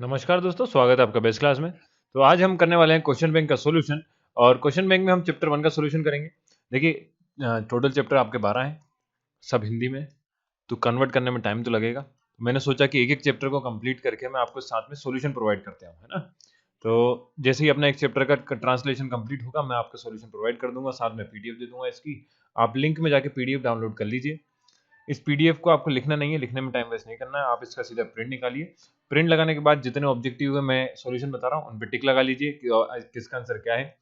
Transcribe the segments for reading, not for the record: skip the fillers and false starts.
नमस्कार दोस्तों, स्वागत है आपका बेस्ट क्लास में। तो आज हम करने वाले हैं क्वेश्चन बैंक का सॉल्यूशन। और क्वेश्चन बैंक में हम चैप्टर 1 का सॉल्यूशन करेंगे। देखिए, टोटल चैप्टर आपके 12 हैं, सब हिंदी में। तो कन्वर्ट करने में टाइम तो लगेगा। मैंने सोचा कि एक एक चैप्टर को कंप्लीट करके मैं आपको साथ में सॉल्यूशन प्रोवाइड करते हूँ, है ना। तो जैसे ही अपना एक चैप्टर का ट्रांसलेशन कंप्लीट होगा, मैं आपको सॉल्यूशन प्रोवाइड कर दूंगा, साथ में पीडीएफ दे दूंगा इसकी। आप लिंक में जाके पीडीएफ डाउनलोड कर लीजिए। इस पीडीएफ को आपको लिखना नहीं है, लिखने में टाइम वेस्ट नहीं करना है। आप इसका सीधा प्रिंट निकालिए। प्रिंट लगाने के बाद जितने ऑब्जेक्टिव है मैं सॉल्यूशन बता रहा हूँ उन पे टिक लगा लीजिए कि किसका आंसर क्या है।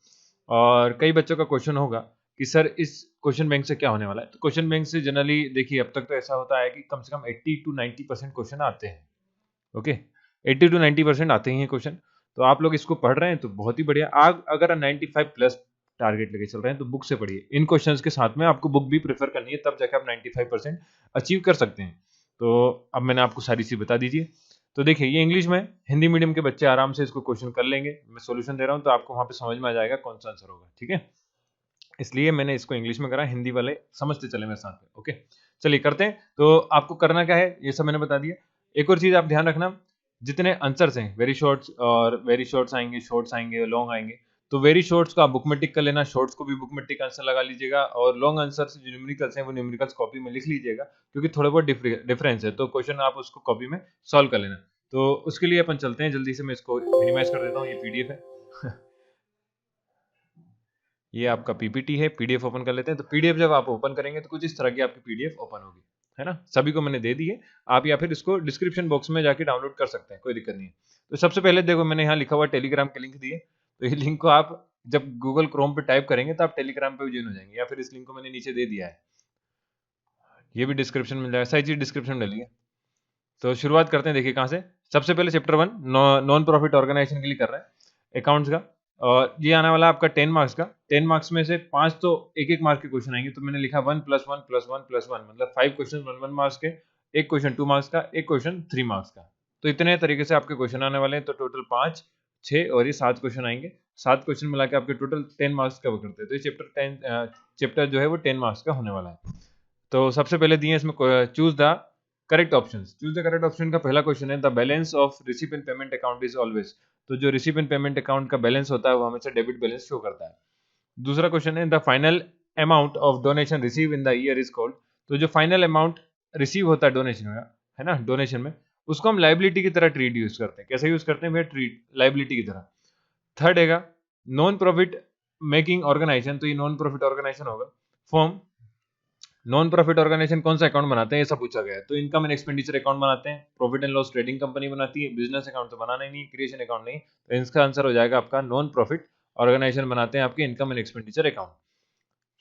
और कई बच्चों का क्वेश्चन होगा कि सर इस क्वेश्चन बैंक से क्या होने वाला है। तो क्वेश्चन बैंक से जनरली देखिए, अब तक तो ऐसा होता है कि कम से कम 80 to 90% क्वेश्चन आते हैं। ओके, 80 to 90% आते ही हैं क्वेश्चन। तो आप लोग इसको पढ़ रहे हैं तो बहुत ही बढ़िया। आप अगर 95 प्लस टारगेट लेके चल रहे हैं तो बुक से पढ़िए। इन क्वेश्चंस के साथ में आपको बुक भी प्रेफर करनी है, तब जाकर आप 95% अचीव कर सकते हैं। तो अब मैंने आपको सारी चीज बता दीजिए। तो देखिए, ये इंग्लिश में, हिंदी मीडियम के बच्चे आराम से इसको क्वेश्चन कर लेंगे। मैं सॉल्यूशन दे रहा हूँ तो आपको वहां पे समझ में आ जाएगा कौन सा आंसर होगा, ठीक है। इसलिए मैंने इसको इंग्लिश में करा, हिंदी वाले समझते चले मेरे साथ में। ओके, चलिए करते हैं। तो आपको करना क्या है ये सब मैंने बता दिया। एक और चीज आप ध्यान रखना, जितने आंसर्स हैं वेरी शॉर्ट्स और वेरी शॉर्ट्स आएंगे, शॉर्ट्स आएंगे, लॉन्ग आएंगे। तो वेरी शॉर्ट्स को आप बुक में टिक कर लेना, शॉर्ट्स को भी बुक में टिक आंसर लगा लीजिएगा, और लॉन्ग आंसर जो न्यूमेरिकल्स हैं वो न्यूमेरिकल्स कॉपी में लिख लीजिएगा, क्योंकि थोड़े बहुत डिफरेंस है। तो क्वेश्चन आप उसको कॉपी में सॉल्व कर लेना। तो उसके लिए अपन चलते हैं जल्दी से। मैं इसको मिनिमाइज कर देता हूँ, ये पीडीएफ है। ये आपका पीपीटी है, पीडीएफ ओपन कर लेते हैं। तो पीडीएफ जब आप ओपन करेंगे तो कुछ इस तरह की आपकी पीडीएफ ओपन होगी, है ना। सभी को मैंने दे दी है, आप या फिर इसको डिस्क्रिप्शन बॉक्स में जाके डाउनलोड कर सकते हैं, कोई दिक्कत नहीं है। तो सबसे पहले देखो, मैंने यहाँ लिखा हुआ टेलीग्राम के लिंक दिए। तो ये लिंक को आप जब गूगल क्रोम पे टाइप करेंगे तो आप टेलीग्राम पे भी ज्वाइन हो जाएंगे, या फिर इस लिंक को मैंने नीचे दे दिया है, ये भी डिस्क्रिप्शन मिल जाएगा, सारी चीज डिस्क्रिप्शन में डालिए। तो शुरुआत करते हैं, देखिए कहाँ से। सबसे पहले चैप्टर 1 नॉन प्रॉफिट ऑर्गेनाइजेशन के लिए कर रहे हैं, अकाउंट्स का। और ये आने वाला आपका 10 मार्क्स का। 10 मार्क्स में से 5 तो एक एक मार्क्स के क्वेश्चन आएंगे। तो मैंने लिखा 1 + 1 + 1 + 1, मतलब 5 क्वेश्चन 1 मार्क्स के, एक क्वेश्चन 2 मार्क्स का, एक क्वेश्चन 3 मार्क्स का। तो इतने तरीके से आपके क्वेश्चन आने वाले हैं। तो टोटल 5, 6 और ये 7 क्वेश्चन आएंगे। 7 क्वेश्चन मिला के आपके टोटल 10 मार्क्स कवर करते हैं। तो ये चैप्टर जो है वो 10 मार्क्स का होने वाला है। तो सबसे पहले दिए इसमें, choose the correct option. Choose the correct option का पहला क्वेश्चन है, the balance of recipient payment account is always. तो जो रिसिपिएंट पेमेंट अकाउंट का बैलेंस होता है वो हमेशा डेबिट बैलेंस शो करता है। दूसरा क्वेश्चन है, the final amount of donation receive in the year is called. तो जो फाइनल अमाउंट रिसीव होता है डोनेशन में, है ना, डोनेशन में, उसको हम लाइबिलिटी की तरह ट्रीट यूज करते हैं। कैसे यूज करते हैं भैया? ट्रीट लाइबिलिटी की तरह। थर्ड है नॉन प्रॉफिट मेकिंग ऑर्गेनाइजेशन। तो ये नॉन प्रॉफिट ऑर्गेनाइजेशन होगा। फॉर्म नॉन प्रॉफिट ऑर्गेनाइजेशन कौन सा अकाउंट बनाते हैं, ऐसा पूछा गया है। तो इनकम एंड एक्सपेंडिचर अकाउंट बनाते हैं, profit and loss trading company बनाती है, बिजनेस अकाउंट तो बनाना ही नहीं, क्रिएशन अकाउंट नहीं। तो इसका आंसर हो जाएगा आपका नॉन प्रॉफिट ऑर्गेनाइजेशन बनाते हैं आपके income and expenditure account.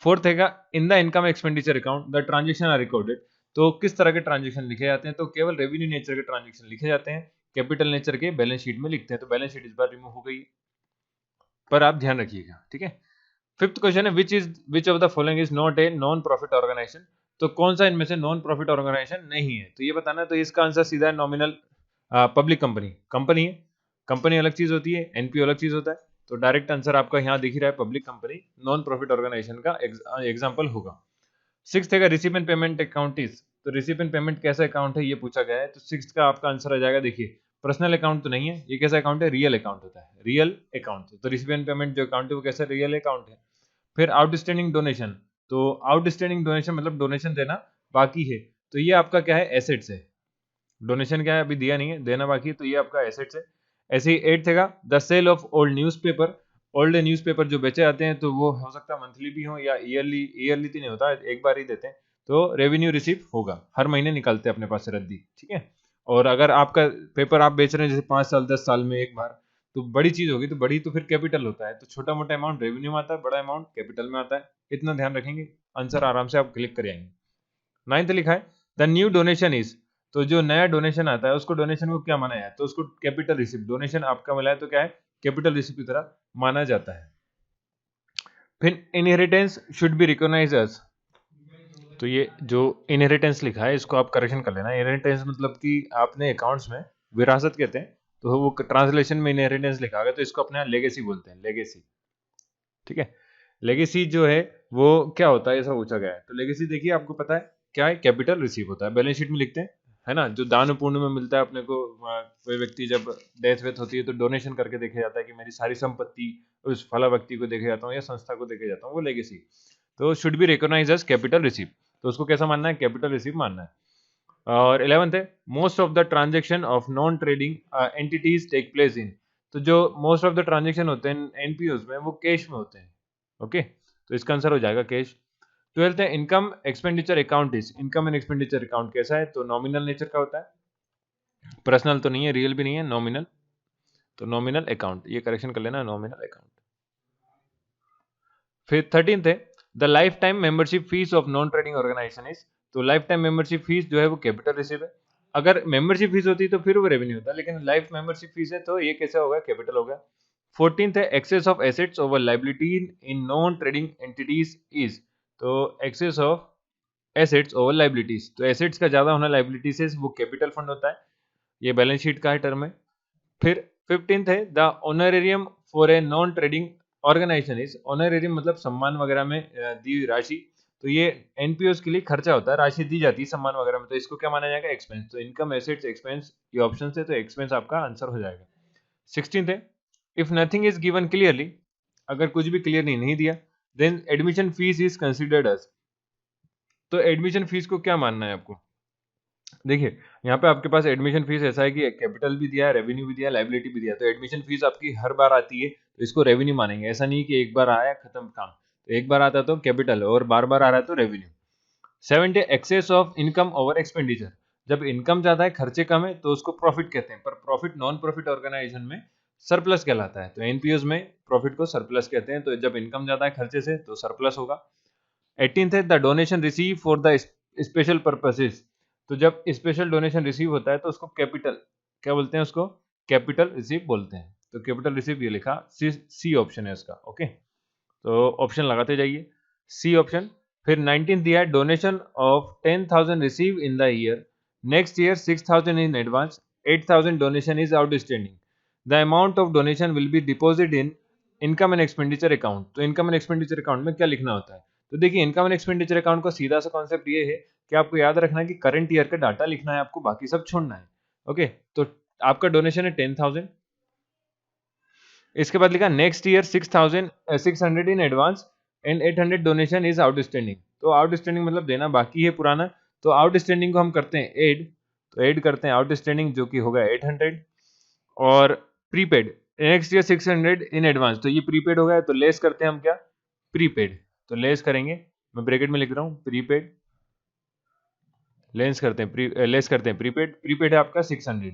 Fourth है, in the income expenditure account the transaction are recorded. तो किस तरह के ट्रांजेक्शन लिखे जाते हैं? तो केवल रेवेन्यू नेचर के ट्रांजेक्शन लिखे जाते हैं, कैपिटल नेचर के बैलेंस शीट में लिखते हैं। तो बैलेंस शीट इस बार रिमूव हो गई, पर आप ध्यान रखिएगा, ठीक है। फिफ्थ क्वेश्चन है, which of the following is not a non profit organisation. तो कौन सा इनमें से नॉन प्रॉफिट ऑर्गेनाइजेशन नहीं है? तो ये बताना है। तो इसका आंसर सीधा है नॉमिनल पब्लिक कंपनी। कंपनी है, कंपनी अलग चीज होती है, एनपीओ अलग चीज होता है। तो डायरेक्ट आंसर आपका यहाँ दिख ही रहा है, public company non profit organisation का एग्जाम्पल होगा। सिक्स है, रिसिपिएंट पेमेंट अकाउंट इज। तो रिसिपिएंट पेमेंट कैसा अकाउंट है ये पूछा गया है। तो सिक्स का आपका आंसर आ जाएगा, देखिए पर्सनल अकाउंट तो नहीं है, ये कैसा अकाउंट है? रियल अकाउंट होता है, रियल अकाउंट। तो रिसिपिएंट पेमेंट जो अकाउंट है वो कैसा? रियल अकाउंट है। फिर आउटस्टैंडिंग डोनेशन। तो आउटस्टैंडिंग डोनेशन मतलब डोनेशन देना बाकी है। तो ये आपका क्या है? एसेट्स है। डोनेशन क्या है? अभी दिया नहीं है, देना बाकी है, तो ये आपका एसेट्स है। ऐसे ही एट्थ है, the sale of old newspaper. Old newspaper जो बेचे जाते हैं तो वो हो सकता है मंथली भी हो या ईयरली। ईयरली तो नहीं होता, एक बार ही देते हैं। तो रेवेन्यू रिसीव होगा, हर महीने निकालते हैं अपने पास से रद्दी, ठीक है। और अगर आपका पेपर आप बेच रहे हैं जैसे 5 साल 10 साल में एक बार, तो बड़ी चीज होगी। तो बड़ी तो फिर कैपिटल होता है। तो छोटा मोटा अमाउंट रेवेन्यू में आता है, बड़ा अमाउंट कैपिटल में आता है। इतना ध्यान रखेंगे, आंसर आराम से आप क्लिक कर आएंगे। नाइन्थ लिखा है, द न्यू डोनेशन इज। तो जो नया डोनेशन आता है उसको डोनेशन को क्या माना है? तो उसको कैपिटल रिसिप्ट। डोनेशन आपका मिला है तो क्या है? कैपिटल रिसिप्ट की तरह माना जाता है। फिर inheritance should be recognise as. तो ये जो इनहेरिटेंस लिखा है इसको आप करेक्शन कर लेना। इनहेरिटेंस मतलब कि आपने अकाउंट्स में विरासत कहते हैं, तो वो ट्रांसलेशन में इनहेरिटेंस लिखा गया, तो इसको अपने यहाँ लेगेसी बोलते हैं, लेगेसी, ठीक है। लेगेसी जो है वो क्या होता है, ऐसा पूछा गया है। तो लेगेसी देखिए आपको पता है क्या है? कैपिटल रिसीव होता है, बैलेंस शीट में लिखते हैं, है ना, जो दान पुण्य में मिलता है अपने को। कोई व्यक्ति जब डेथ वेथ होती है तो डोनेशन करके देखा जाता है कि मेरी सारी संपत्ति उस फला व्यक्ति को देखे जाता हूँ या संस्था को देखे जाता हूँ, वो लेगेसी। तो should be recognise as capital receive, तो उसको कैसा मानना है, कैपिटल रिसीव मानना है। और 11th है most of the transaction of non trading entities take place in, तो जो मोस्ट ऑफ द ट्रांजेक्शन होते हैं एनपीओज में वो कैश में होते हैं। ओके, तो इसका आंसर हो जाएगा कैश। 12th है income expenditure account is, income and expenditure account कैसा है, तो नॉमिनल नेचर का होता है, पर्सनल तो नहीं है, रियल भी नहीं है, नॉमिनल, तो नॉमिनल अकाउंट, ये करेक्शन कर लेना, नॉमिनल अकाउंट। फिर 13th है the life time membership fee of non trading organisation is, तो लाइफ टाइम मेंबरशिप फीस जो है वो कैपिटल रिसीव है। अगर मेंबरशिप फीस होती तो फिर वो रेवेन्यू होता, लेकिन लाइफ मेंबरशिप फीस है तो ये कैसे होगा, कैपिटल होगा। 14th है excess of assets over liability in non trading entities is, तो excess of assets over liabilities, तो एसेट्स का ज्यादा होना लाइबिलिटी से वो कैपिटल फंड होता है, ये बैलेंस शीट का है टर्म है। फिर 15th है the honorarium for a non trading organisation is, honorarium मतलब सम्मान वगैरह में दी हुई राशि, तो ये एनपीओस के लिए खर्चा होता है, राशि दी जाती है सम्मान वगैरह में, तो इसको क्या माना जाएगा, एक्सपेंस। तो इनकम एसेट्स एक्सपेंस ये ऑप्शन है, तो एक्सपेंस आपका आंसर हो जाएगा। 16th है if nothing is given clearly, अगर कुछ भी क्लियर नहीं दिया, then admission fee is considered as, तो एडमिशन फीस को क्या मानना है आपको, देखिए यहाँ पे आपके पास एडमिशन फीस ऐसा है कि कैपिटल भी दिया है, रेवेन्यू भी दिया है, लाइबिलिटी भी दिया है, तो एडमिशन फीस आपकी हर बार आती है तो इसको रेवेन्यू मानेंगे, ऐसा नहीं कि एक बार आया खत्म काम, तो एक बार आता तो कैपिटल और बार बार आ रहा है तो revenue. 70 excess of income over expenditure, जब इनकम ज्यादा है खर्चे कम है तो उसको प्रॉफिट कहते हैं, पर प्रॉफिट नॉन प्रॉफिट ऑर्गेनाइजेशन में सरप्लस कहलाता है, तो एनपीओज में प्रॉफिट को सरप्लस कहते हैं, तो जब इनकम ज्यादा है खर्चे से तो सरप्लस होगा। 18th है the donation receive for the special purposes, तो जब स्पेशल डोनेशन रिसीव होता है तो उसको कैपिटल क्या बोलते हैं, उसको कैपिटल रिसीव बोलते हैं, तो कैपिटल रिसीव ये लिखा, सी ऑप्शन है इसका। ओके, तो ऑप्शन लगाते जाइए, सी ऑप्शन। फिर 19th दिया है donation of 10,000 receive in the year, next year 6,000 in advance, 8,000 donation is outstanding, the amount of donation will be deposit in income and expenditure account, तो income and expenditure account में क्या लिखना होता है, तो देखिए इनकम एंड एक्सपेंडिचर अकाउंट का सीधा सा कॉन्सेप्ट ये है कि आपको याद रखना है कि करंट ईयर का डाटा लिखना है आपको, बाकी सब छोड़ना है। ओके, तो आपका डोनेशन है 10,000, इसके बाद लिखा next year 6,600 in advance and 800 donation is outstanding, तो आउटस्टैंडिंग मतलब देना बाकी है पुराना, तो आउटस्टैंडिंग को हम करते हैं ऐड, तो ऐड करते हैं आउटस्टैंडिंग जो कि होगा 800, और prepaid next year 600 in advance, तो ये प्रीपेड हो गया, तो लेस करते हैं हम क्या, प्रीपेड, तो लेस करेंगे, मैं ब्रैकेट में लिख रहा हूँ प्रीपेड, लेस करते हैं लेस करते हैं प्रीपेड, प्रीपेड है आपका 600,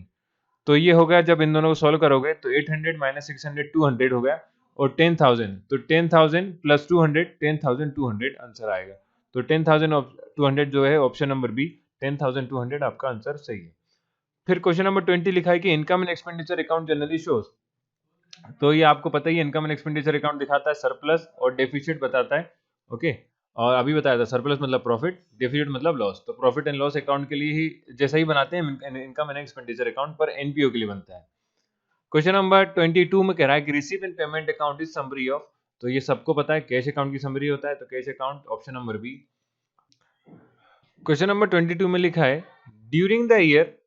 तो ये हो गया, जब इन दोनों को सॉल्व करोगे तो 800 माइनस 600 200 हो गया, और 10,000 तो 10,000 प्लस 200 10,200 आंसर आएगा, तो 10,200 जो है ऑप्शन नंबर बी, 10,200 आपका आंसर सही है। फिर क्वेश्चन नंबर 20 लिखा है कि income and expenditure account generally shows, तो ये आपको पता ही है इनकम एंड एक्सपेंडिचर अकाउंट दिखाता है सरप्लस और डेफिसिट बताता है। ओके, और अभी बताया था सरप्लस मतलब प्रॉफिट, डेफिसिट मतलब लॉस, तो प्रॉफिट एंड लॉस अकाउंट के लिए ही जैसा ही बनाते हैं इनकम एंड एक्सपेंडिचर अकाउंट, पर एनपीओ के लिए बनता है। क्वेश्चन नंबर 22 में कह रहा है कि receive and payment account is summary of, तो ये सबको पता है कैश अकाउंट की समरी होता है, तो cash account option number B. Question number 22 में लिखा है during the year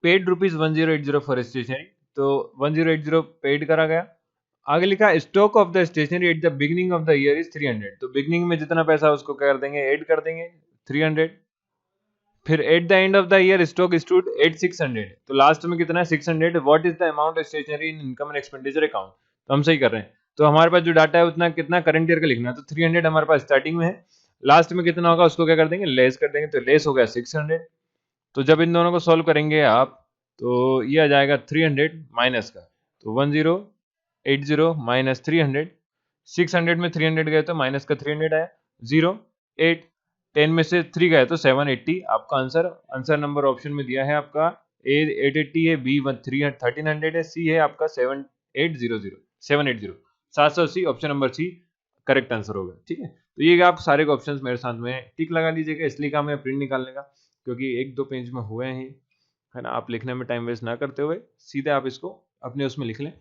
paid rupees 1080 for stationery, तो 1080 पेड करा गया। आगे लिखा stock of the stationery at the beginning of the year is 300, तो बिगिनिंग में जितना पैसा उसको क्या कर देंगे, ऐड कर देंगे 300। फिर at the end of the year stock stood at 600, तो लास्ट में कितना है 600, what is the amount stationery in income and expenditure account, तो हम सही कर रहे हैं, तो हमारे पास जो डाटा है उतना कितना करंट ईयर का लिखना है, तो 300 हमारे पास स्टार्टिंग में है, लास्ट में कितना होगा उसको क्या कर देंगे, लेस कर देंगे, तो लेस हो गया 600, तो जब इन दोनों को सॉल्व करेंगे आप तो ये आ जाएगा 300 माइनस का, तो 1080 माइनस 300, 600 में 300 गए तो माइनस का 300 आया, 0 8 10 में से 3 गए तो 780, आपका आंसर, आंसर नंबर ऑप्शन में दिया है आपका ए 880 है, बी 1300 है, सी है आपका 7800 780 780, option number C correct answer होगा। ठीक है, तो ये आप सारे ऑप्शंस मेरे साथ में टिक लगा लीजिएगा, इसलिए काम है प्रिंट निकालने का, क्योंकि एक दो पेज में हुए हैं, है ना, आप लिखने में टाइम वेस्ट ना करते हुए सीधे आप इसको अपने उसमें लिख लें।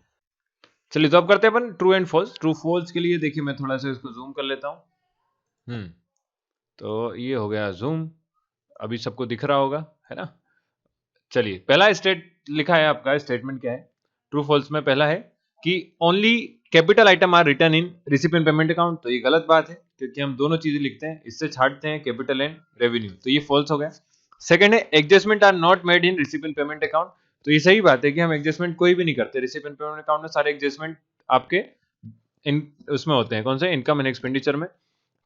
चलिए, तो अब करते हैं अपन true and false. True false के लिए देखिए मैं थोड़ा सा इसको जूम कर लेता हूँ। तो ये हो गया जूम, अभी सबको दिख रहा होगा, है ना। चलिए पहला स्टेट लिखा है आपका, स्टेटमेंट क्या है, ट्रू फॉल्स में पहला है कि only capital item are return in recipient payment account. तो ये गलत बात है क्योंकि हम दोनों चीजें लिखते हैं, इससे छाटते हैं कैपिटल एंड रेवेन्यू, तो ये फॉल्स हो गया। सेकंड है adjustment are not made in recipient payment account. तो ये सही बात है कि हम एडजस्टमेंट कोई भी नहीं करते रिसिपिएंट पेमेंट अकाउंट में, सारे एडजस्टमेंट आपके इन उसमें होते हैं, कौन से, इनकम एंड एक्सपेंडिचर में।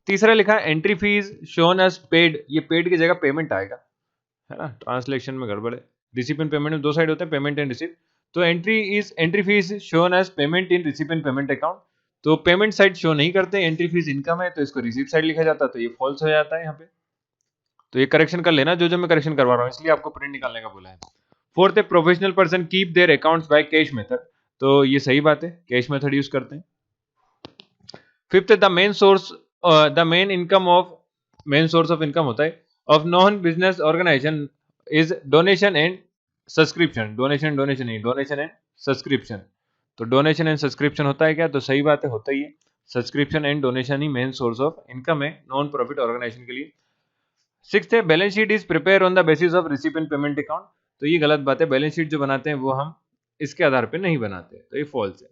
तीसरा लिखा है entry fee shown as paid, ये पेड की जगह पेमेंट आएगा, है ना, ट्रांसलेशन में गड़बड़ है। रिसिपिएंट पेमेंट में दो साइड होते हैं, पेमेंट एंड रिसीव। तो entry fee shown as payment in recipient payment account. तो पेमेंट साइड शो नहीं करते, एंट्री फीस इनकम है तो इसको रिसीव साइड लिखा जाता है, तो ये फॉल्स हो जाता है यहाँ पे। तो ये करेक्शन कर लेना, जो मैं करेक्शन करवा रहा हूँ, इसलिए आपको प्रिंट निकालने का बोला है। फोर्थ है professional person keep their accounts by cash method. तो ये सही बात है, कैश मेथड यूज करते हैं। फिफ्थ है the main source of income होता है of non business organisation is donation and subscription. Donation नहीं, डोनेशन एंड सब्सक्रिप्शन। तो डोनेशन एंड सब्सक्रिप्शन होता है क्या, तो सही बात है, होता ही है। Subscription and donation he main source of income है नॉन प्रॉफिट ऑर्गेनाइजेशन के लिए। सिक्स्थ है balance sheet is prepare on the basis of recipient payment account. तो ये गलत बात है, बैलेंस शीट जो बनाते हैं वो हम इसके आधार पे नहीं बनाते, तो ये फॉल्स है।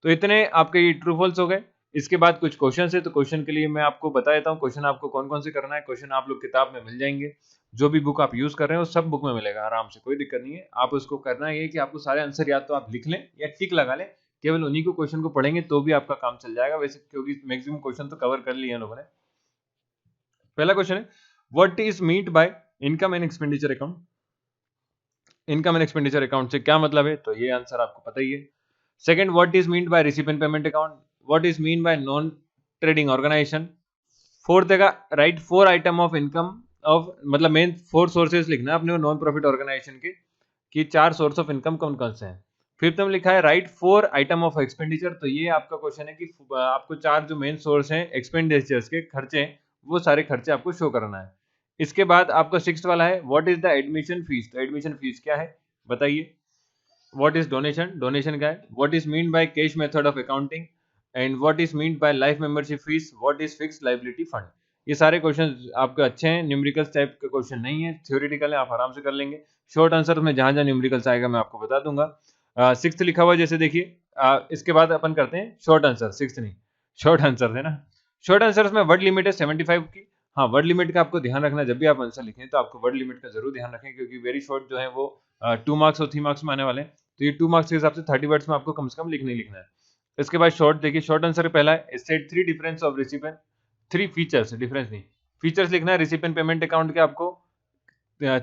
तो इतने आपके ये ट्रू फॉल्स हो गए। इसके बाद कुछ क्वेश्चन है, तो क्वेश्चन के लिए मैं आपको बता देता हूँ क्वेश्चन आपको कौन कौन से करना है। क्वेश्चन आप लोग किताब में मिल जाएंगे, जो भी बुक आप यूज कर रहे हो सब बुक में मिलेगा आराम से, कोई दिक्कत नहीं है। आप उसको करना है कि आपको सारे आंसर या तो आप लिख लें या टिक लगा लें, केवल उन्हीं को क्वेश्चन को पढ़ेंगे तो भी आपका काम चल जाएगा वैसे, क्योंकि मैक्सिमम क्वेश्चन तो कवर कर लिए हैं लोगों ने। पहला क्वेश्चन है what is meant bye income and expenditure account. Income and expenditure account से क्या मतलब है, तो ये आंसर आपको पता ही है। Second what is meant by recipient payment account, what is mean by non trading organisation. Fourth है right 4 item of income of, मतलब मेन 4 सोर्सेज लिखना है अपने नॉन प्रॉफिट ऑर्गेनाइजेशन के, कि 4 सोर्स ऑफ इनकम कौन कौन से हैं। फिफ्थ में लिखा है राइट 4 आइटम ऑफ एक्सपेंडिचर। तो ये आपका क्वेश्चन है कि आपको 4 जो मेन सोर्स हैं एक्सपेंडिचर्स के खर्चे, वो सारे खर्चे आपको शो करना है। इसके बाद आपका सिक्स्थ वाला है what is the admission fees. तो एडमिशन फीस क्या है बताइए। व्हाट इज डोनेशन, डोनेशन क्या है। What is mean by cash method of accounting, and what is mean bye life membership fees, what is fixed liability fund. ये सारे question आपके अच्छे हैं, न्यूमेरिकल्स टाइप के क्वेश्चन नहीं है, थ्योरेटिकल है, आप आराम से कर लेंगे। शॉर्ट आंसर में जहां जहां न्यूमेरिकल्स आएगा मैं आपको बता दूंगा। सिक्स्थ लिखा हुआ जैसे देखिए, इसके बाद अपन करते हैं शॉर्ट आंसर, सिक्स्थ नहीं शॉर्ट आंसर है ना। शॉर्ट आंसर में वर्ड लिमिट है 75 की। हाँ, वर्ड लिमिट का आपको ध्यान रखना, जब भी आप आंसर लिखें तो आपको वर्ड लिमिट का जरूर ध्यान रखें, क्योंकि वेरी शॉर्ट जो है वो 2 मार्क्स और 3 मार्क्स में आने वाले हैं। तो ये 2 मार्क्स के हिसाब से 30 वर्ड्स में आपको कम से कम लिखना ही लिखना है। इसके बाद शॉर्ट देखिए, शॉर्ट आंसर पहला है state 3 difference of recipient, 3 features, difference नहीं फीचर्स लिखना है रिसिपिएंट पेमेंट अकाउंट के आपको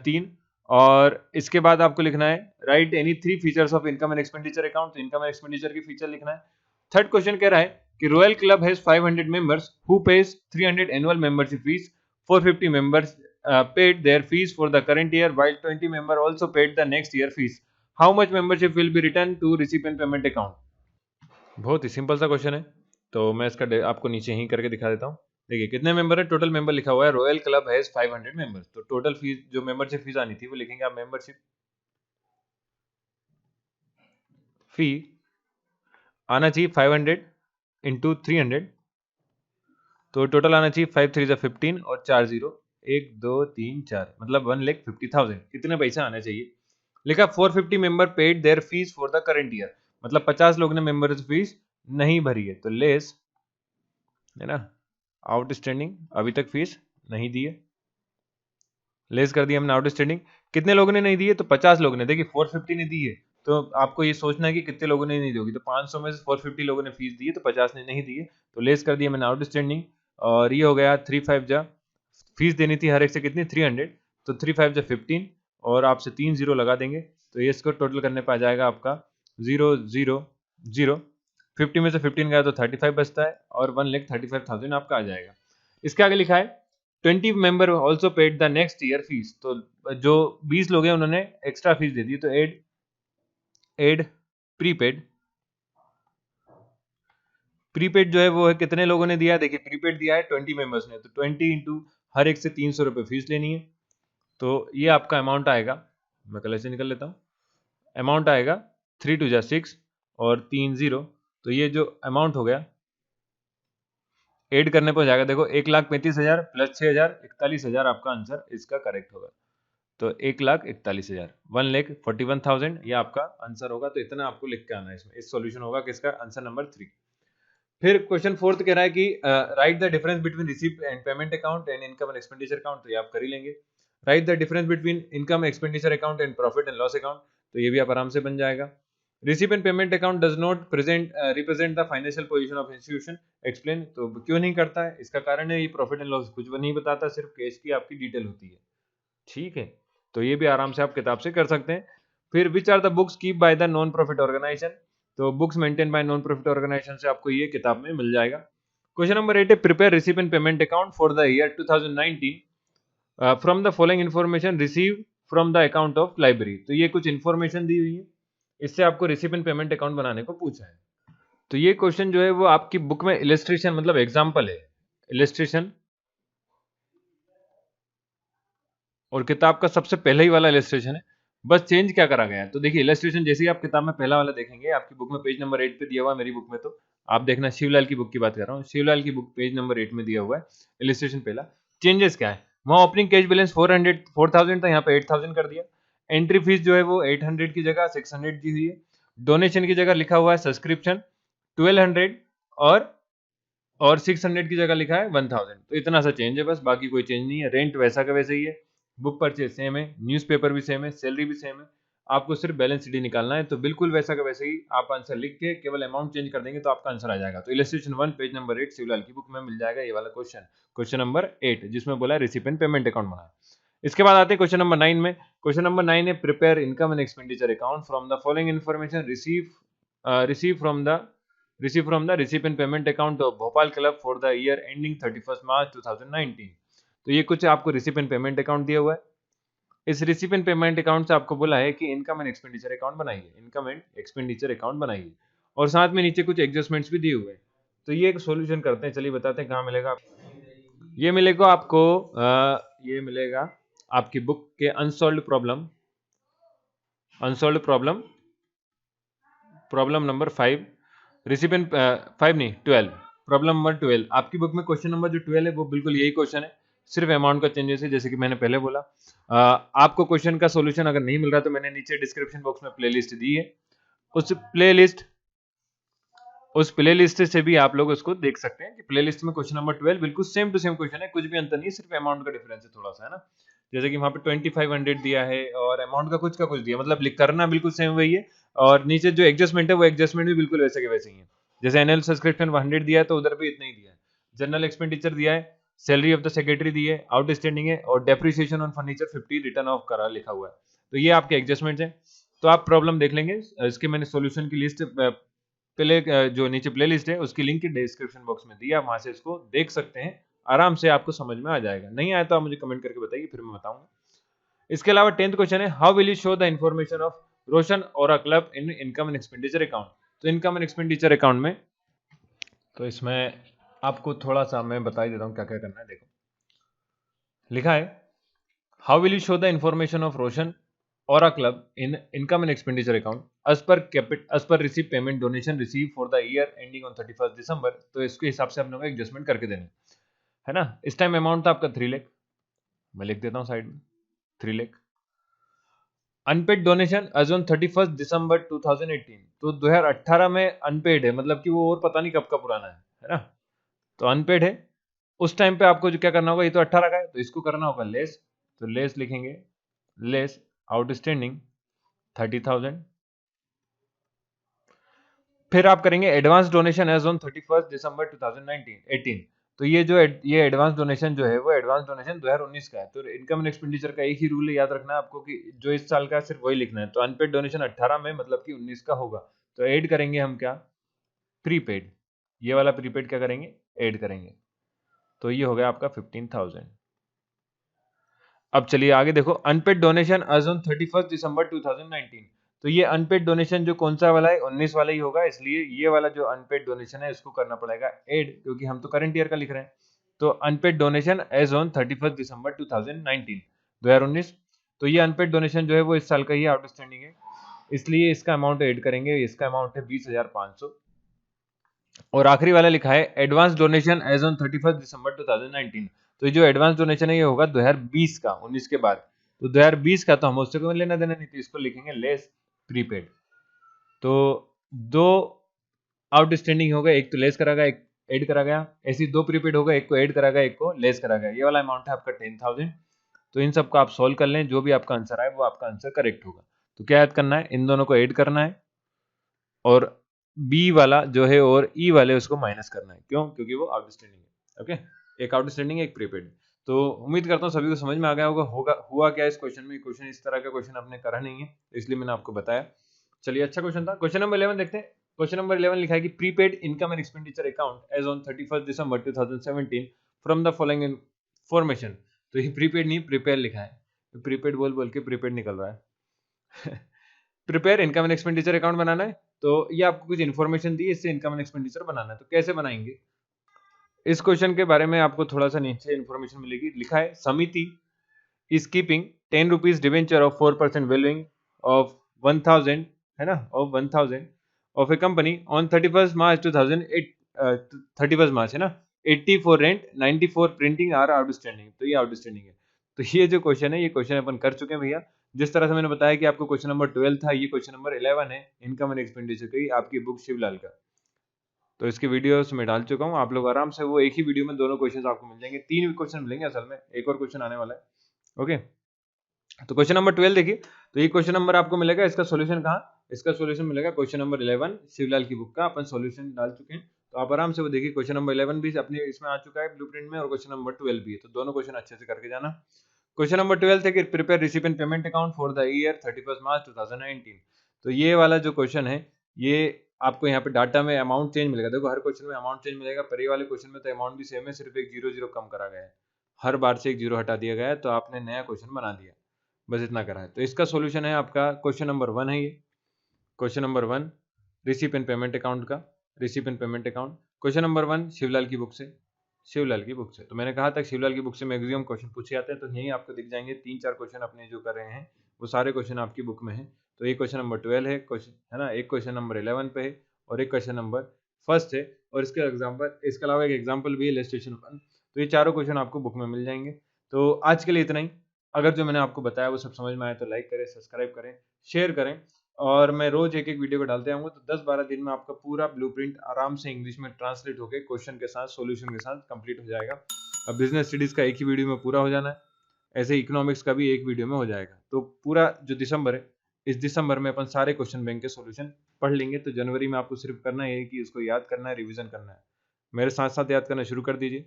3। और इसके बाद आपको लिखना है right any 3 features of income and expenditure account, income and expenditure की फीचर लिखना है। थर्ड क्वेश्चन कह रहा है कि royal club has 500 members who page 300 annual membership fees, 450 members paid their fees for the current year while 20 member also paid the next year fees. How much membership will be returned to recipient payment account? बहुत ही simple सा question है, तो मैं इसका आपको नीचे ही करके दिखा देता हूँ। देखिए कितने मेंबर है, टोटल मेंबर लिखा हुआ है रॉयल क्लब हैज 500 मेंबर्स, तो टोटल फीस जो मेंबरशिप फीस आनी थी वो लिखेंगे आप, मेंबरशिप फी आना चाहिए 500 इंटू 300, तो टोटल आना चाहिए 5 3 15 और 4 0 1 2 3 4, मतलब 1,50,000 इतने पैसा आना चाहिए। लिखा 450 member paid there fees for the current year, मतलब 50 लोग ने मेंबर फीस नहीं भरी है, तो लेस है ना, आउटस्टैंडिंग अभी तक फीस नहीं दी है, लेस कर दिया हमने आउटस्टैंडिंग। कितने लोगों ने नहीं दी है, तो 50 लोगों ने। देखिए 450 ने दी है, तो आपको ये सोचना है कि कितने लोगों ने नहीं दी होगी, तो 500 में से 450 लोगों ने फीस दी है, तो 50 ने नहीं दी है, तो लेस कर दिया मैंने आउटस्टैंडिंग। और ये हो गया 3 5 जा, फीस देनी थी हर एक से कितनी 300, तो 3 5 जा 15 और आपसे 3 0 लगा देंगे, तो ये इसको टोटल करने पर आ जाएगा आपका 0 0 0। 50 में से 15 गया तो 35 बचता है और 1,35,000 आपका आ जाएगा। इसके आगे लिखा है 20 member also paid the next year fees, तो जो 20 लोग हैं उन्होंने एक्स्ट्रा फीस दे दी, तो एड प्रीपेड। प्रीपेड जो है वो है कितने लोगों ने दिया है, देखिए प्रीपेड दिया है 20 मेंबर्स ने, तो 20 इंटू हर एक से 300 रुपये फीस लेनी है, तो ये आपका अमाउंट आएगा, मैं कलर से निकल लेता हूँ, अमाउंट आएगा 3 2 जा 6 और 3 0, तो ये जो अमाउंट हो गया ऐड करने पर हो जाएगा, देखो 1,35,000 प्लस 6,000 41,000 आपका आंसर इसका करेक्ट होगा। तो 1,41,000, 1,41,000 ये आपका आंसर होगा। तो इतना आपको लिख के आना है इसमें। इस सॉल्यूशन होगा किसका, आंसर नंबर 3। फिर क्वेश्चन 4 कह रहा है कि right the difference between receipt and payment account and income and expenditure account. तो ये आप कर ही लेंगे। Right the difference between income expenditure account and profit and loss account. तो ये भी आप आराम से बन जाएगा। Receipt and payment account does not represent the financial position of institution, explain. तो क्यों नहीं करता है, इसका कारण है ये प्रॉफिट एंड लॉस कुछ भी नहीं बताता, सिर्फ कैश की आपकी डिटेल होती है। ठीक है, तो ये भी आराम से आप किताब से कर सकते हैं। फिर which are the books keep by the non profit organisation. तो books maintain by non profit organisation से आपको ये किताब में मिल जाएगा। क्वेश्चन नंबर 8 है prepare receipt and payment account for the year 2019 from the following information receive from the account of library. तो ये कुछ इन्फॉर्मेशन दी हुई है, इससे आपको रिसीप्ट एंड पेमेंट अकाउंट बनाने को पूछा है। तो ये क्वेश्चन जो है वो आपकी बुक में इलस्ट्रेशन मतलब एग्जाम्पल है, इलस्ट्रेशन, और किताब का सबसे पहले ही वाला इलस्ट्रेशन है। बस चेंज क्या करा गया है, तो देखिए इलस्ट्रेशन जैसे ही आप किताब में पहला वाला देखेंगे, आपकी बुक में पेज नंबर 8 पे दिया हुआ है, मेरी बुक में तो आप देखना शिवलाल की बुक की बात कर रहा हूँ, शिवलाल की बुक पेज नंबर 8 में दिया हुआ है इलस्ट्रेशन पहला। चेंजेस क्या है, वहाँ ओपनिंग कैश बैलेंस 4,000 था, यहाँ पे 8,000 कर दिया। एंट्री फीस जो है वो 800 की जगह 600 दी हुई है। डोनेशन की जगह लिखा हुआ है सब्सक्रिप्शन 1200 और 600 की जगह लिखा है 1000। तो इतना सा चेंज है बस, बाकी कोई चेंज नहीं है। रेंट वैसा का वैसे ही है, बुक परचेज सेम है, न्यूज़पेपर भी सेम है, सैलरी भी सेम है। आपको सिर्फ बैलेंस शीट निकालना है, तो बिल्कुल वैसा का वैसे ही आप आंसर लिख के केवल अमाउंट चेंज कर देंगे तो आपका आंसर आ जाएगा। तो इलस्ट्रेशन 1 पेज नंबर 8 शिवलाल की बुक में मिल जाएगा ये वाला क्वेश्चन, क्वेश्चन नंबर 8, जिसमें बोला है रिसीप्ट एंड पेमेंट अकाउंट बना। इसके बाद आते हैं क्वेश्चन नंबर 9 में। क्वेश्चन नंबर 9 है prepare income and expenditure account from the following information receive from the receipt and payment account of Bhopal club for the year ending 31 मार्च 2019। तो ये कुछ आपको रिसीप्ट एंड पेमेंट अकाउंट दिया हुआ है। इस रिसीप्ट एंड पेमेंट अकाउंट से आपको बोला है कि इनकम एंड एक्सपेंडिचर अकाउंट बनाइए, इनकम एंड एक्सपेंडिचर अकाउंट बनाइए, और साथ में नीचे कुछ एडजस्टमेंट्स भी दिए हुए हैं। तो ये एक सॉल्यूशन करते हैं, चलिए बताते हैं कहाँ मिलेगा। ये मिलेगा आपको ये मिलेगा आपकी बुक के unsolved problem number 5, receipt and 5 नहीं 12, प्रॉब्लम नंबर 12। आपकी बुक में क्वेश्चन नंबर जो 12 है वो बिल्कुल यही क्वेश्चन है, सिर्फ अमाउंट का चेंजेस है, जैसे कि मैंने पहले बोला। आपको क्वेश्चन का सॉल्यूशन अगर नहीं मिल रहा तो मैंने नीचे डिस्क्रिप्शन बॉक्स में प्लेलिस्ट दी है, उस प्लेलिस्ट से भी आप लोग उसको देख सकते हैं कि प्लेलिस्ट में क्वेश्चन नंबर 12 बिल्कुल सेम टू सेम क्वेश्चन है, कुछ भी अंतर नहीं, सिर्फ अमाउंट का डिफरेंस है थोड़ा सा, है ना। जैसे कि वहां पे 2500 दिया है और अमाउंट का कुछ दिया, मतलब करना बिल्कुल सेम वही है, और नीचे जो एडजस्टमेंट है वो एडजस्टमेंट भी बिल्कुल वैसे के वैसे ही है। जैसे एनुअल सब्सक्रिप्शन 100 दिया है तो उधर भी इतना ही दिया है। जनरल एक्सपेंडिचर दिया है, सैलरी ऑफ द सेक्रेटरी दी है, आउटस्टैंडिंग है, और depreciation on furniture 50 return of करा लिखा हुआ है। तो ये आपके एडजस्टमेंट है। तो आप प्रॉब्लम देख लेंगे, इसके मैंने सॉल्यूशन की लिस्ट पहले जो नीचे प्लेलिस्ट है उसकी लिंक डिस्क्रिप्शन बॉक्स में दिया, वहां से इसको देख सकते हैं, आराम से आपको समझ में आ जाएगा। नहीं आया तो आप मुझे कमेंट करके बताइए, फिर मैं बताऊंगा। इसके अलावा 10th क्वेश्चन है how will you show the information of Roshan और a club in income and expenditure account. तो इनकम एंड एक्सपेंडिचर अकाउंट में, तो इसमें आपको थोड़ा सा मैं बता ही देता हूँ क्या क्या करना है। देखो लिखा है how will you show the information of Roshan और a club in income and expenditure account as per receive payment donation received for the year ending on 31st December। तो इसके हिसाब से हम लोग एडजस्टमेंट करके देने, है ना। इस टाइम अमाउंट था आपका 3 लाख, मैं लिख देता हूँ साइड में 3 lakh. Unpaid donation as on 31st December 2018, तो 2018 में अनपेड है, मतलब कि वो और पता नहीं कब का पुराना है ना। तो अनपेड है, उस टाइम पे आपको जो क्या करना होगा, ये तो 18 का है तो इसको करना होगा लेस, तो लेस लिखेंगे, लेस आउटस्टैंडिंग 30,000। फिर आप करेंगे advance donation as on 31st December 2018। तो ये एडवांस डोनेशन जो है वो एडवांस डोनेशन 2019 का है। तो इनकम एंड एक्सपेंडिचर का एक ही रूल है, याद रखना है आपको कि जो इस साल का है सिर्फ वही लिखना है। तो अनपेड डोनेशन 18 में मतलब कि 19 का होगा, तो ऐड करेंगे हम क्या, प्रीपेड, ये वाला प्रीपेड क्या करेंगे, ऐड करेंगे। तो ये हो गया आपका 15,000। अब चलिए आगे देखो, unpaid donation as on 31st December 2019। तो ये अनपेड डोनेशन जो कौन सा वाला है, 19 वाला ही होगा, इसलिए ये वाला जो अनपेड डोनेशन है इसको करना पड़ेगा ऐड, क्योंकि हम तो करंट ईयर का लिख रहे हैं। तो unpaid donation as on 31st December 2019, 2019। तो ये अनपेड डोनेशन जो है वो इस साल का ही आउटस्टैंडिंग है, इसलिए इसका अमाउंट ऐड करेंगे। इसका अमाउंट है 20,500। और आखिरी वाला लिखा है advance donation as on 31st December 2019। तो ये जो एडवांस डोनेशन है ये होगा 2020 का, 19 के बाद। तो 2020 का तो हम उससे कोई लेना देना नहीं, तो इसको लिखेंगे लेस प्रीपेड। तो दो आउटस्टैंडिंग हो गए, एक तो लेस करा गया, एक ऐड करा गया। ऐसी दो प्रीपेड हो गए, एक को ऐड करा गया, एक को लेस करा गया। ये वाला अमाउंट है आपका 10,000। तो इन सबको आप सॉल्व कर लें, जो भी आपका आंसर आए वो आपका आंसर करेक्ट होगा। तो क्या याद करना है, इन दोनों को ऐड करना है और बी वाला जो है और ई वाले उसको माइनस करना है। क्यों? क्योंकि वो आउटस्टैंडिंग है। ओके, एक आउटस्टैंडिंग एक प्रीपेड। तो उम्मीद करता हूँ सभी को समझ में आ गया होगा हुआ क्या इस क्वेश्चन में। क्वेश्चन इस तरह का क्वेश्चन आपने करा नहीं है, इसलिए मैंने आपको बताया। चलिए, अच्छा क्वेश्चन था। क्वेश्चन नंबर 11 देखते हैं। क्वेश्चन नंबर 11 लिखा है कि prepaid income and expenditure account as on 31 December 2017 from the following information. तो ये प्रीपेड नहीं प्रिपेयर लिखा है, प्रीपेड बोल बोल के प्रीपेड निकल रहा है। Prepare income and expenditure account बनाना है, तो ये आपको कुछ इन्फॉर्मेशन दी, इससे इनकम एंड एक्सपेंडिचर बनाना है। तो कैसे बनाएंगे, इस क्वेश्चन के बारे में आपको थोड़ा सा नीचे इन्फॉर्मेशन मिलेगी। लिखा है समिति is keeping 10 rupees debenture of 4% valuing of 1000, है ना, of 1000 of a company on 31st March 2008, 31st March है ना, 80 for rent, 90 for printing are outstanding। तो ये आउटस्टैंडिंग है। तो ये जो क्वेश्चन है, ये क्वेश्चन अपन कर चुके हैं भैया। जिस तरह से मैंने बताया कि आपको क्वेश्चन नंबर 12 था, ये क्वेश्चन नंबर 11 है इनकम एंड एक्सपेंडिचर की, आपकी बुक शिवलाल का। तो इसके वीडियोस में डाल चुका हूँ, आप लोग आराम से वो एक ही वीडियो में दोनों क्वेश्चन आपको मिल जाएंगे। 3 क्वेश्चन मिलेंगे असल में, एक और क्वेश्चन आने वाला है। ओके, तो क्वेश्चन नंबर 12 देखिए। तो ये क्वेश्चन नंबर आपको मिलेगा, इसका सॉल्यूशन कहाँ, इसका सॉल्यूशन मिलेगा क्वेश्चन नंबर 11 शिवलाल की बुक का। अपन सॉल्यूशन डाल चुके हैं, तो आप आराम से वो देखिए। क्वेश्चन नंबर 11 भी अपने इसमें आ चुका है ब्लूप्रिंट में, और क्वेश्चन नंबर 12 भी है। तो दोनों क्वेश्चन अच्छे से करके जाना। क्वेश्चन नंबर 12 है कि prepare recipient payment account for the year 31 मार्च 2019। तो ये वाला जो क्वेश्चन है, ये आपको यहाँ पे डाटा में अमाउंट चेंज मिलेगा। देखो, हर क्वेश्चन में अमाउंट चेंज मिलेगा, पर ये वाले क्वेश्चन में तो अमाउंट भी सेम है, सिर्फ एक 0 कम करा गया है। हर बार से एक 0 हटा दिया गया है, तो आपने नया क्वेश्चन बना दिया, बस इतना करा है। तो इसका सॉल्यूशन है आपका क्वेश्चन नंबर 1 है ये। Question number 1 receipt and payment account का, receipt and payment account question number 1 Shivlal की बुक से, शिवलाल की बुक से। तो मैंने कहा था शिवलाल की बुक से मैक्सिमम क्वेश्चन पूछे जाते हैं, तो यहीं आपको दिख जाएंगे 3-4 क्वेश्चन अपने जो कर रहे हैं वो सारे क्वेश्चन आपकी बुक में है। तो ये क्वेश्चन नंबर 12 है क्वेश्चन, है ना, एक क्वेश्चन नंबर 11 पे है और एक क्वेश्चन नंबर फर्स्ट है, और इसके एग्जाम्पल, इसके अलावा एक एग्जाम्पल भी है इलस्ट्रेशन 1। तो ये चारों क्वेश्चन आपको बुक में मिल जाएंगे। तो आज के लिए इतना ही। अगर जो मैंने आपको बताया वो सब समझ में आया तो लाइक करें, सब्सक्राइब करें, शेयर करें, और मैं रोज एक एक वीडियो को डालते आऊंगा। तो 10-12 दिन में आपका पूरा ब्लूप्रिंट आराम से इंग्लिश में ट्रांसलेट होकर क्वेश्चन के साथ, सॉल्यूशन के साथ कंप्लीट हो जाएगा। अब बिजनेस स्टडीज का एक ही वीडियो में पूरा हो जाना है, ऐसे इकोनॉमिक्स का भी एक वीडियो में हो जाएगा। तो पूरा जो दिसंबर है, इस दिसंबर में अपन सारे क्वेश्चन बैंक के सॉल्यूशन पढ़ लेंगे। तो जनवरी में आपको सिर्फ करना है कि उसको याद करना है, रिवीजन करना है। मेरे साथ साथ याद करना शुरू कर दीजिए।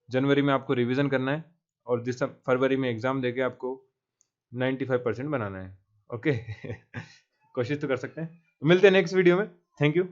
जनवरी में आपको रिवीजन करना है और फरवरी में एग्जाम देके आपको 95% बनाना है। ओके। कोशिश तो कर सकते हैं। तो मिलते हैं नेक्स्ट वीडियो में। Thank you.